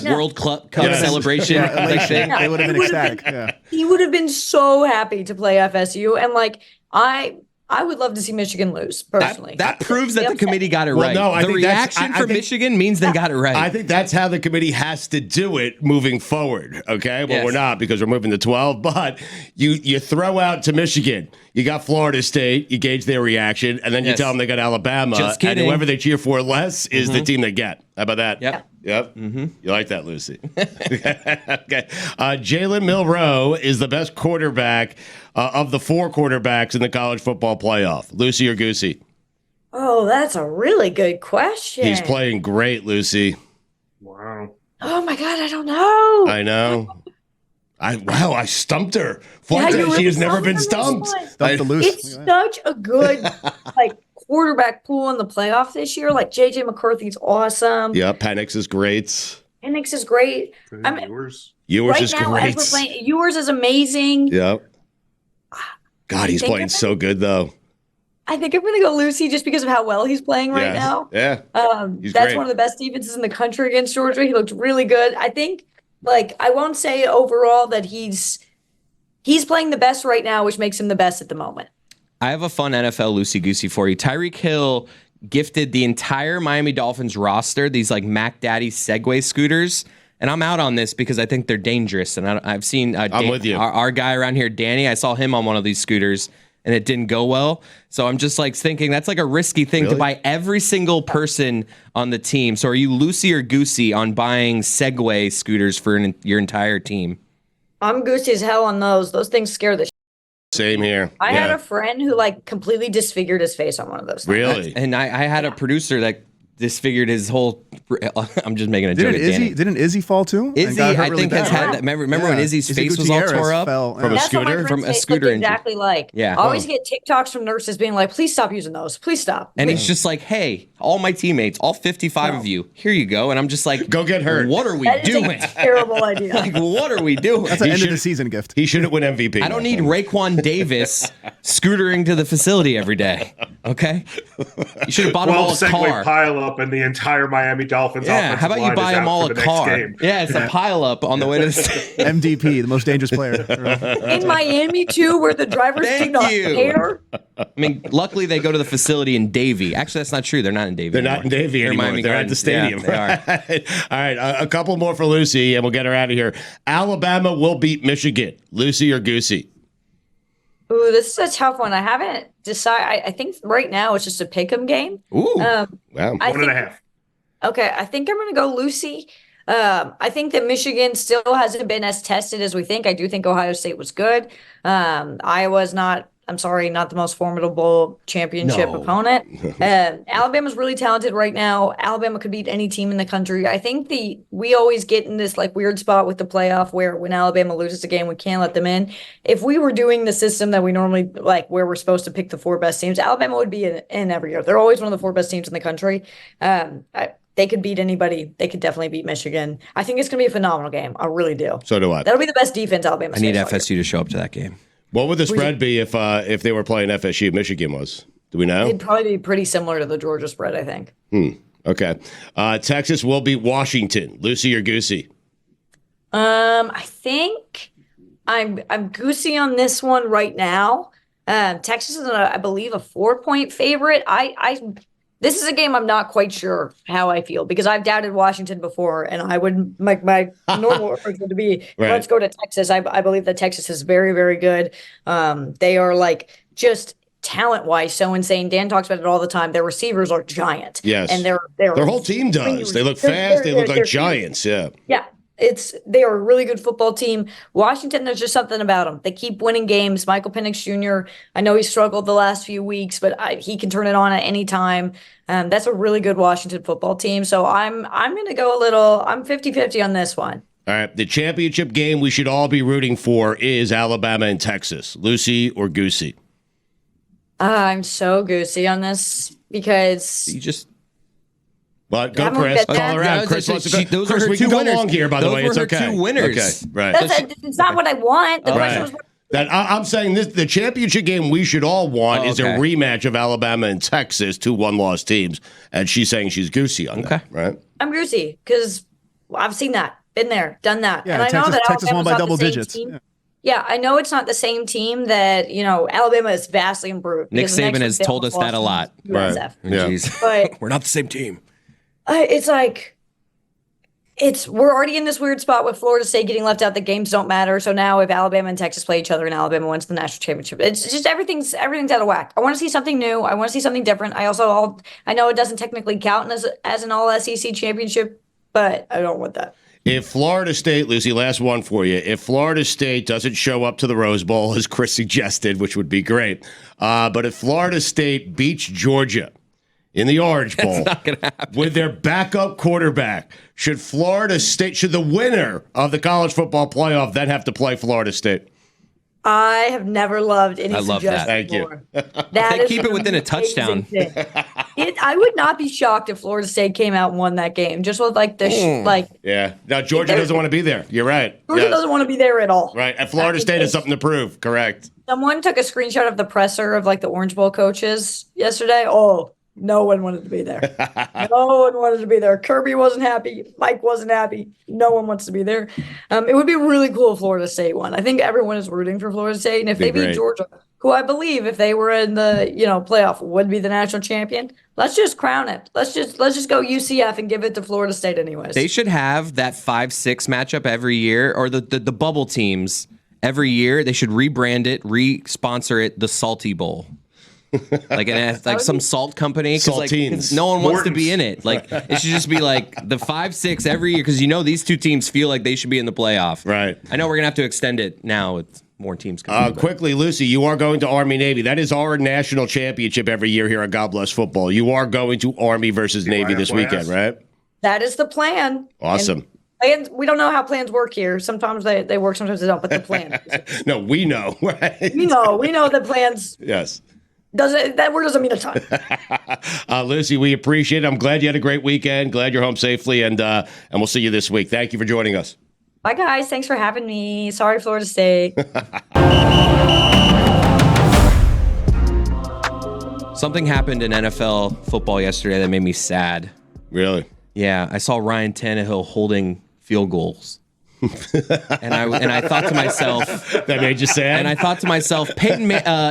World Cup celebration thing? They would have been ecstatic. Yeah. He would have been so happy to play FSU. And I would love to see Michigan lose, personally. That proves that the committee got it right. No, the reaction from Michigan means they got it right. I think that's how the committee has to do it moving forward. Okay, well, we're not because we're moving to 12. But you throw out to Michigan. You got Florida State. You gauge their reaction, and then you tell them they got Alabama. Just kidding. And whoever they cheer for less is the team they get. How about that? Yep. You like that, Lucy? Okay. Jalen Milroe is the best quarterback of the 4 quarterbacks in the college football playoff. Lucy or Goosey? Oh, that's a really good question. He's playing great, Lucy. Wow. Oh my God, I don't know. I know. I stumped her. Fuentes, she has never been stumped. It's such a good quarterback pool in the playoff this year. JJ McCarthy's awesome. Yeah, Penix is great. Penix is great. Ewers right is now, great. As we're playing, Ewers is amazing. Yep. God, he's playing so good though. I think I'm going to go Lucy just because of how well he's playing right now. Yeah. That's great. One of the best defenses in the country against Georgia. He looked really good. I think, I won't say overall that he's playing the best right now, which makes him the best at the moment. I have a fun NFL loosey-goosey for you. Tyreek Hill gifted the entire Miami Dolphins roster these Mac Daddy Segway scooters. And I'm out on this because I think they're dangerous. And I've seen I'm with you. Our guy around here, Danny, I saw him on one of these scooters and it didn't go well. So I'm just thinking that's a risky thing to buy every single person on the team. So are you Lucy or Goosey on buying Segway scooters for your entire team? I'm Goosey as hell on those. Those things scare the Same here. I had a friend who completely disfigured his face on one of those things. Really? And I had a producer that disfigured his whole. I'm just making a joke. Didn't Izzy fall too? Izzy, I think, has had that. Remember when Izzy's face was all tore up from a scooter? From a scooter injury. Exactly like. Yeah. I always get TikToks from nurses being like, "Please stop using those. Please stop." And he's just like, "Hey, all my teammates, all 55 of you, here you go." And I'm just like, "Go get hurt." What are we doing? That is a terrible idea. Like, what are we doing? That's an end of the season gift. He shouldn't win MVP. I don't need Raekwon Davis scootering to the facility every day. Okay, you should have bought him all a car. Pile up and the entire Miami Dolphins. Yeah, how about you buy him all a car? Yeah, it's a pile up on the way to the MVP, the most dangerous player. In Miami too, where the drivers do not care. I mean, luckily they go to the facility in Davie. Actually, that's not true. They're not in Davie. They're not in Davie anymore. They're at the stadium. Yeah, they are. All right, a couple more for Lucy, and we'll get her out of here. Alabama will beat Michigan. Lucy or Goosey? Ooh, this is a tough one. I haven't decided. I think right now it's just a pick'em game. Ooh, wow. 1.5. Okay, I think I'm going to go Lucy. I think that Michigan still hasn't been as tested as we think. I do think Ohio State was good. Iowa's not. I'm sorry, not the most formidable championship opponent. Alabama's really talented right now. Alabama could beat any team in the country. I think we always get in this like weird spot with the playoff where when Alabama loses a game, we can't let them in. If we were doing the system that we normally like, where we're supposed to pick the 4 best teams, Alabama would be in every year. They're always one of the 4 best teams in the country. They could beat anybody. They could definitely beat Michigan. I think it's going to be a phenomenal game. I really do. So do I. That'll be the best defense Alabama. I need FSU to show up to that game. What would the spread be if they were playing FSU? Michigan was. Do we know? It'd probably be pretty similar to the Georgia spread, I think. Okay. Texas will beat Washington. Lucy or Goosey? I think I'm Goosey on this one right now. Texas is, I believe, a 4-point favorite. This is a game I'm not quite sure how I feel because I've doubted Washington before, and I would my normal approach would be let's go to Texas. I believe that Texas is very, very good. They are like just talent-wise so insane. Dan talks about it all the time. Their receivers are giant. Yes, and their whole team does. They look fast. They look like giants. Yeah. Yeah. They are a really good football team. Washington, there's just something about them. They keep winning games. Michael Penix Jr., I know he struggled the last few weeks, but he can turn it on at any time. That's a really good Washington football team. So I'm going to go I'm 50-50 on this one. All right. The championship game we should all be rooting for is Alabama and Texas. Lucy or Goosey? I'm so Goosey on this because you just. But go, Chris. Call her out. Chris wants to go. Chris, we can go long here, by the way. It's okay. Two winners. Okay, right. It's not what I want. The question was I'm saying the championship game we should all want is a rematch of Alabama and Texas, 2 one-loss teams. And she's saying she's Goosey on that, right? I'm Goosey because I've seen that, been there, done that. Yeah, and I Texas, know that Texas won by double digits. Yeah, I know it's not the same team that, Alabama is vastly improved. Nick Saban has told us that a lot. Right. Yeah. But we're not the same team. It's like we're already in this weird spot with Florida State getting left out. The games don't matter. So now if Alabama and Texas play each other and Alabama wins the national championship, it's just everything's out of whack. I want to see something new. I want to see something different. I know it doesn't technically count as an all SEC championship, but I don't want that. If Florida State, Lucy, last one for you. If Florida State doesn't show up to the Rose Bowl, as Chris suggested, which would be great, but if Florida State beats Georgia in the Orange Bowl with their backup quarterback, should the winner of the college football playoff then have to play Florida State? I have never loved any love that. Thank you. That keep it within a touchdown. I would not be shocked if Florida State came out and won that game. Just with Yeah. Now Georgia doesn't want to be there. You're right. Georgia doesn't want to be there at all. Right. And Florida State has something to prove. Correct. Someone took a screenshot of the presser of the Orange Bowl coaches yesterday. Oh, no one wanted to be there. No one wanted to be there. Kirby wasn't happy. Mike wasn't happy. No one wants to be there. It would be really cool if Florida State won. I think everyone is rooting for Florida State. And if they beat Georgia, who I believe if they were in the playoff would be the national champion, let's just crown it. Let's just go UCF and give it to Florida State anyways. They should have that 5-6 matchup every year, or the bubble teams every year. They should rebrand it, re-sponsor it the Salty Bowl. like some salt company, because no one wants to be in it. It should just be the 5-6 every year, because these two teams feel like they should be in the playoff. Right. I know we're gonna have to extend it now. more teams come. Quickly, Lucy, you are going to Army-Navy. That is our national championship every year here at God Bless Football. You are going to Army versus Navy this weekend, right? That is the plan. Awesome. And we don't know how plans work here. Sometimes they work, sometimes they don't, but the plan. No, we know, right? We know the plans. Yes. That word doesn't mean a ton. Lucy, we appreciate it. I'm glad you had a great weekend. Glad you're home safely, and we'll see you this week. Thank you for joining us. Bye, guys. Thanks for having me. Sorry, Florida State. Something happened in NFL football yesterday that made me sad. Really? Yeah, I saw Ryan Tannehill holding field goals. and I thought to myself, that made you sad. And I thought to myself,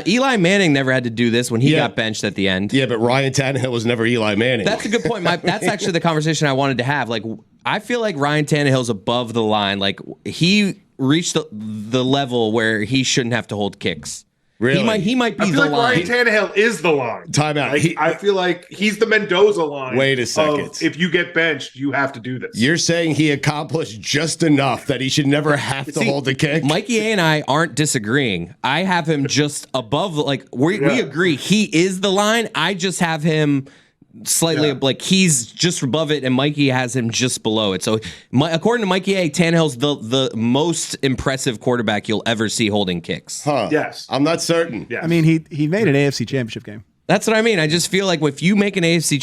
Eli Manning never had to do this when he got benched at the end. Yeah, but Ryan Tannehill was never Eli Manning. That's a good point. That's actually the conversation I wanted to have. Like, I feel like Ryan Tannehill's above the line. Like, he reached the level where he shouldn't have to hold kicks. Really? He might be I feel the like line. Ryan Tannehill is the line. Timeout. Like, I feel like he's the Mendoza line. Wait a second. If you get benched, you have to do this. You're saying he accomplished just enough that he should never have to hold the kick? Mikey A and I aren't disagreeing. I have him just above. Like, we agree. He is the line. I just have him slightly like he's just above it, and Mikey has him just below it. So, according to Mikey A, Tannehill's the most impressive quarterback you'll ever see holding kicks. Huh. Yes. I'm not certain. Yes. I mean, he made an AFC championship game. That's what I mean. I just feel like if you make an AFC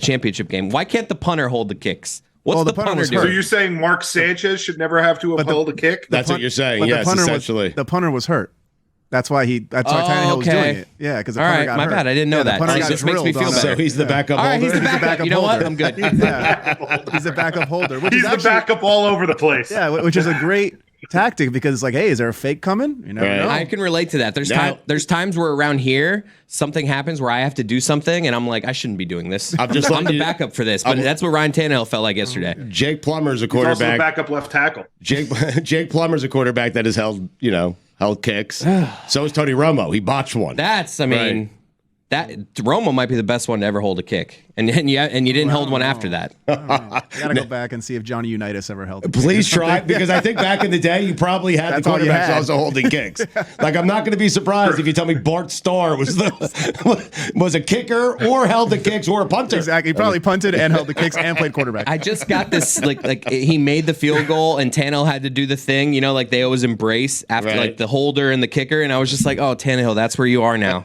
championship game, why can't the punter hold the kicks? What's the punter So doing? you're saying Mark Sanchez should never have to uphold a kick? That's what you're saying. Yes, essentially. The punter was hurt. That's why Tannehill was doing it. Yeah, because the punter got hurt. My bad. I didn't know that. The punter got This makes me drilled feel on better. So he's the backup holder? All right, he's the backup. You know what? holder. I'm good. He's the backup holder. Which He's is the actually, backup all over the place. Yeah, which is a great tactic because it's like, hey, is there a fake coming? You never know. I can relate to that. There's times where around here something happens where I have to do something, and I'm like, I shouldn't be doing this. I'm the backup for this. But that's what Ryan Tannehill felt like yesterday. Jake Plummer's a He's also quarterback. the backup left tackle. Jake Plummer's a quarterback that has held kicks. So is Tony Romo. He botched one. That Romo might be the best one to ever hold a kick, and you didn't hold one after that. I gotta go back and see if Johnny Unitas ever held it. Please try, because I think back in the day you probably had That's the all you quarterbacks had. also holding kicks. Like, I'm not going to be surprised if you tell me Bart Starr was a kicker or held the kicks or a punter. Exactly. He probably punted and held the kicks and played quarterback. I just got this like he made the field goal and Tannehill had to do the thing, like they always embrace after like the holder and the kicker, and I was just like, oh, Tannehill, that's where you are now.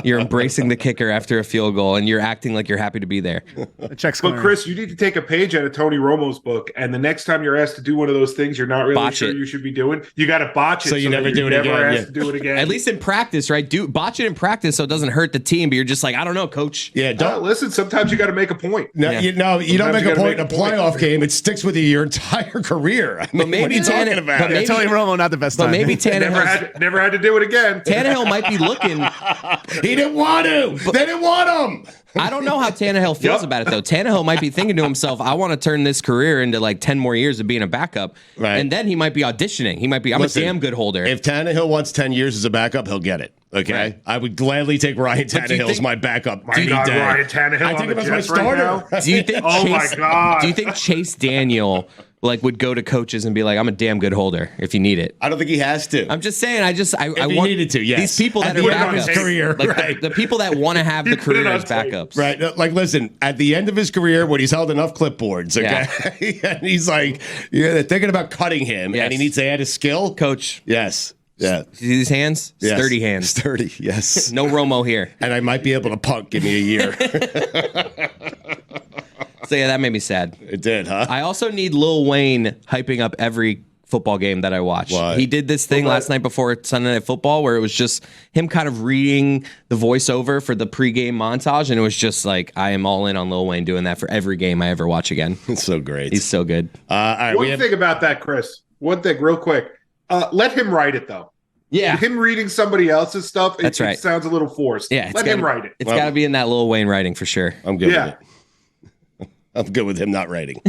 You're embracing the kicker after a field goal and you're acting like you're happy to be there. But Chris, you need to take a page out of Tony Romo's book, and the next time you're asked to do one of those things you're not really sure you should be doing, you got to botch it so you never do it again. Asked to do it again. At least in practice, right? Botch it in practice so it doesn't hurt the team, but you're just like, I don't know, coach. Yeah, don't listen. Sometimes you got to make a point. No, you don't make a point in a playoff game. It sticks with you your entire career. I mean, what are you talking about? Tony Romo, not the best time. But maybe Tannehill never had to do it again. Tannehill might be looking. He didn't want to. They didn't want him. I don't know how Tannehill feels about it, though. Tannehill might be thinking to himself, I want to turn this career into like 10 more years of being a backup. Right. And then he might be auditioning. He might be, I'm a damn good holder. If Tannehill wants 10 years as a backup, he'll get it. Okay? Right. I would gladly take Ryan Tannehill as my backup. My God, Ryan Tannehill. I take him as my starter. Do you think my God. Do you think Chase Daniel would go to coaches and be like, I'm a damn good holder if you need it? I don't think he has to. I'm just saying, I want needed to, yes. These people that at are the end of backups, his career, the people that want to have the career as backups. Right. Like, listen, at the end of his career, when he's held enough clipboards, okay? And he's like, they're thinking about cutting him, and he needs to add a skill. Coach. Yes. Yeah. See these hands? Yes. Sturdy hands. Sturdy, yes. No Romo here. And I might be able to punt. Give me a year. So yeah, that made me sad. It did, huh? I also need Lil Wayne hyping up every football game that I watch. Why? He did this thing last night before Sunday Night Football where it was just him kind of reading the voiceover for the pregame montage, and it was just like, I am all in on Lil Wayne doing that for every game I ever watch again. It's so great. He's so good. All right, One thing about that, Chris. One thing, real quick. Let him write it, though. Yeah. Him reading somebody else's stuff, That's right. It sounds a little forced. Yeah, Let him write it. It's got to be in that Lil Wayne writing for sure. I'm good with it. I'm good with him not writing.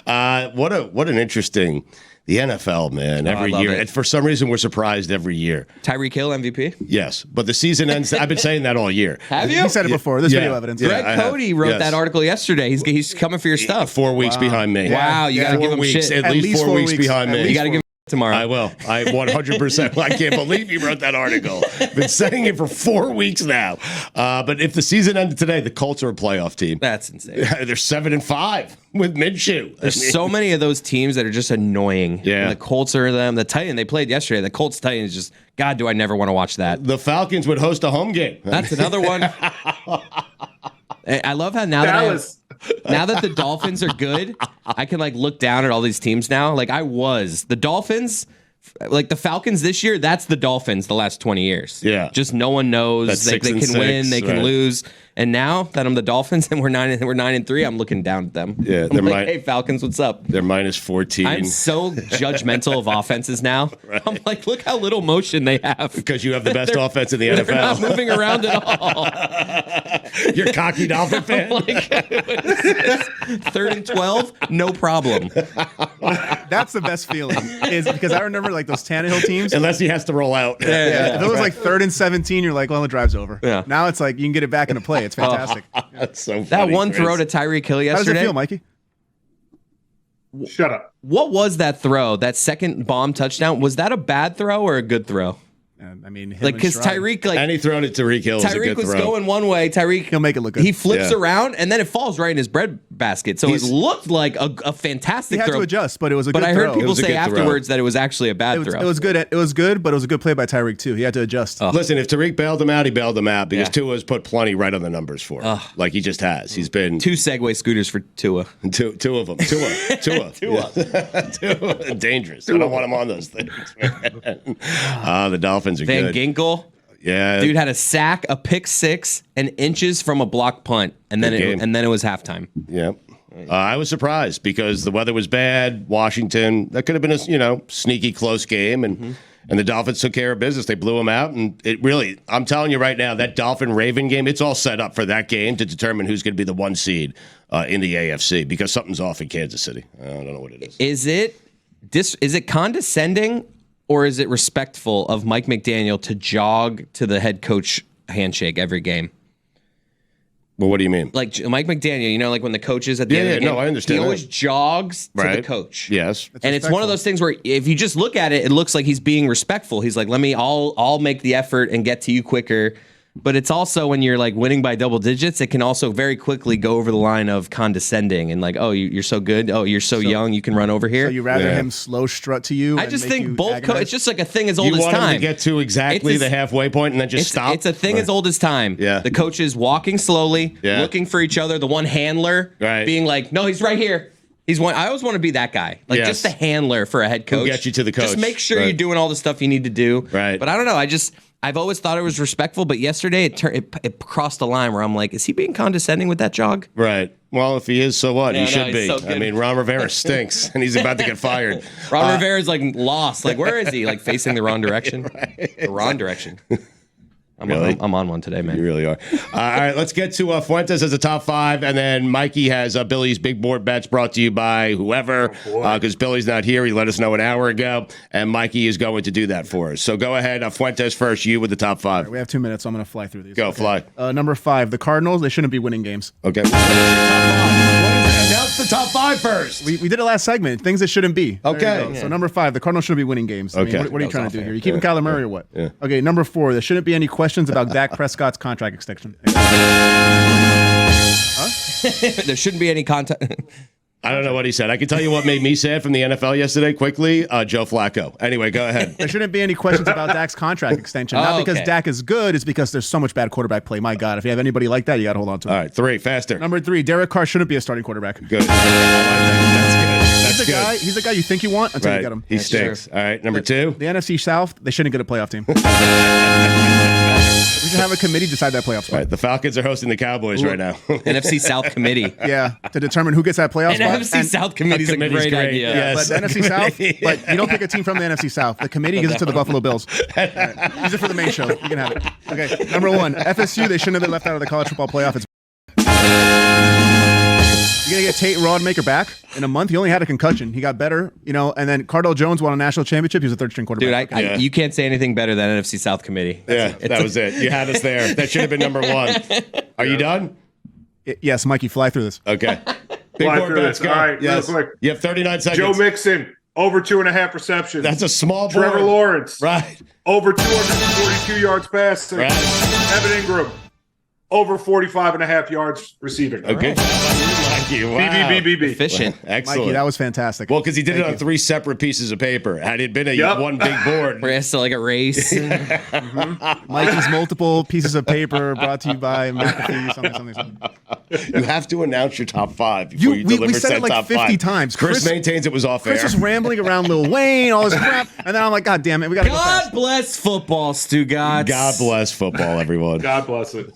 What an interesting the NFL, man. Every year, and for some reason, we're surprised every year. Tyreek Hill MVP. Yes, but the season ends. I've been saying that all year. Have you? You said it before. There's video evidence. Greg Cote wrote that article yesterday. He's coming for your stuff. 4 weeks behind me. Wow, you got to give him shit. At least 4 weeks behind me. You got to give tomorrow. I will. I 100%. I can't believe you wrote that article. Been saying it for 4 weeks now. But if the season ended today, the Colts are a playoff team. That's insane. They're 7-5 with Minshew. There's so many of those teams that are just annoying. Yeah. And the Colts are them. The Titan they played yesterday. The Colts Titans just God, do I never want to watch that. The Falcons would host a home game. That's another one. I love how now that the Dolphins are good, I can like look down at all these teams now. Like the Dolphins, like the Falcons this year, that's the Dolphins the last 20 years. Yeah. Just no one knows. They can win, they can lose. And now that I'm the Dolphins and we're 9-3, I'm looking down at them. Yeah, I'm like, hey Falcons, what's up? They're -14. I'm so judgmental of offenses now. Right. I'm like, look how little motion they have. Because you have the best offense in the NFL. They're not moving around at all. You're a cocky Dolphin fan? Like, 3rd and 12, no problem. That's the best feeling. Is because I remember like those Tannehill teams. Unless he has to roll out. Yeah. If it was like 3rd and 17, you're like, well, the drive's over. Yeah. Now it's like you can get it back into play. It's fantastic. That's so funny. That one Chris. throw to Tyreek Hill yesterday. How does it feel, Mikey? Shut up. What was that throw? That second bomb touchdown? Was that a bad throw or a good throw? I mean, Like, because Tyreek, like, any throw to Tyreek Hill is a Tyreek good was throw. going one way. Tyreek, he'll make it look good. He flips around and then it falls right in his bread basket. So it looked like a fantastic he had throw. to adjust, but it was a good throw. But I heard people a say good afterwards that it was actually a bad throw. It was good. It was good, but it was a good play by Tyreek too. He had to adjust. Listen, if Tyreek bailed him out, he bailed him out because Tua's put plenty right on the numbers for him. Like he just has. He's been 2 Segway scooters for Tua. Two of them. Tua. Tua. Dangerous. I don't want him on those things. The Dolphins are Van good. Ginkel. Yeah, Dude had a sack, a pick six, and inches from a block punt, and then it was halftime. Yeah. I was surprised because the weather was bad. Washington, that could have been a sneaky close game, and the Dolphins took care of business. They blew them out, and it really, I'm telling you right now, that Dolphin-Raven game, it's all set up for that game to determine who's going to be the 1 seed in the AFC because something's off in Kansas City. I don't know what it is. Is it condescending or is it respectful of Mike McDaniel to jog to the head coach handshake every game? Well, what do you mean? Like Mike McDaniel, like when the coaches at the end of the game, I understand. He always jogs to the coach. Yes, and it's one of those things where if you just look at it, it looks like he's being respectful. He's like, I'll make the effort and get to you quicker. But it's also when you're like winning by double digits, it can also very quickly go over the line of condescending and like, oh, you're so good. Oh, you're so young. You can run over here. So you rather him slow strut to you? I just think both coaches. It's just like a thing as old as time. You want him to get to exactly the halfway point and then just stop? It's a thing as old as time. Yeah. The coaches walking slowly, looking for each other. The one handler being like, no, he's right here. He's one. I always want to be that guy, like just the handler for a head coach. Who get you to the coach. Just make sure you're doing all the stuff you need to do. Right. But I don't know. I've always thought it was respectful, but yesterday it crossed the line where I'm like, is he being condescending with that jog? Right. Well, if he is, so what? Yeah, he should be. So I mean, Ron Rivera stinks, and he's about to get fired. Ron Rivera's like lost. Like, where is he? Like facing the wrong direction? The wrong direction. I'm on one today, man. You really are. All right, let's get to Fuentes as a top 5, and then Mikey has Billy's Big Board Bets brought to you by whoever, because Billy's not here. He let us know an hour ago, and Mikey is going to do that for us. So go ahead, Fuentes first, you with the top 5. Right, we have 2 minutes, so I'm going to fly through these. Go, fly. Number 5, the Cardinals, they shouldn't be winning games. Okay. Top 5. Announce the top 5 first. We did it last segment, things that shouldn't be. Okay. So number 5, the Cardinals shouldn't be winning games. Okay. I mean, what are you trying to do here? You keeping Kyler Murray or what? Yeah. Okay, number 4, there shouldn't be any questions about Dak Prescott's contract extension. There shouldn't be any contact. I don't know what he said. I can tell you what made me sad from the NFL yesterday quickly. Joe Flacco. Anyway, go ahead. There shouldn't be any questions about Dak's contract extension. Not because Dak is good, it's because there's so much bad quarterback play. My God, if you have anybody like that, you got to hold on to it. All right, 3, faster. Number 3, Derek Carr shouldn't be a starting quarterback. Good. That's good. He's the guy you think you want until you get him. He stinks. All right, number 2. The NFC South, they shouldn't get a playoff team. We should have a committee decide that playoff spot. All right, the Falcons are hosting the Cowboys right now. NFC South Committee. Yeah, to determine who gets that playoff spot. NFC South Committee is a great idea. Yes. But the NFC South, but you don't pick a team from the NFC South. The committee gives it to the Buffalo Bills. Right. Use it for the main show. You can have it. Okay, number 1, FSU, they shouldn't have been left out of the college football playoff. You're going to get Tate Rodemaker back in a month. He only had a concussion. He got better, and then Cardell Jones won a national championship. He was a third-string quarterback. Dude, you can't say anything better than NFC South Committee. That was it. You had us there. That should have been number 1. Are you done? Yes, Mikey, fly through this. Okay. Big board bets, go. All right, real quick. You have 39 seconds. Joe Mixon, over 2.5 receptions. That's a small board. Trevor Lawrence, Right. over 242 yards passing. Right. Evan Ingram, over 45.5 yards receiving. Okay. Mikey. Wow. BBBBB. Efficient. Excellent. Mikey, that was fantastic. Well, because he did it Thank on you. 3 separate pieces of paper. Had it been one big board. Where it's like a race. Mikey's multiple pieces of paper brought to you by McAfee, something. You have to announce your top 5 before you deliver We said it like top 50 5. times. Chris maintains it was off Chris air. was rambling around Lil Wayne, all this crap, and then I'm like, God damn it, we gotta go God fast. bless football, Stugotz. God bless football, everyone. God bless it.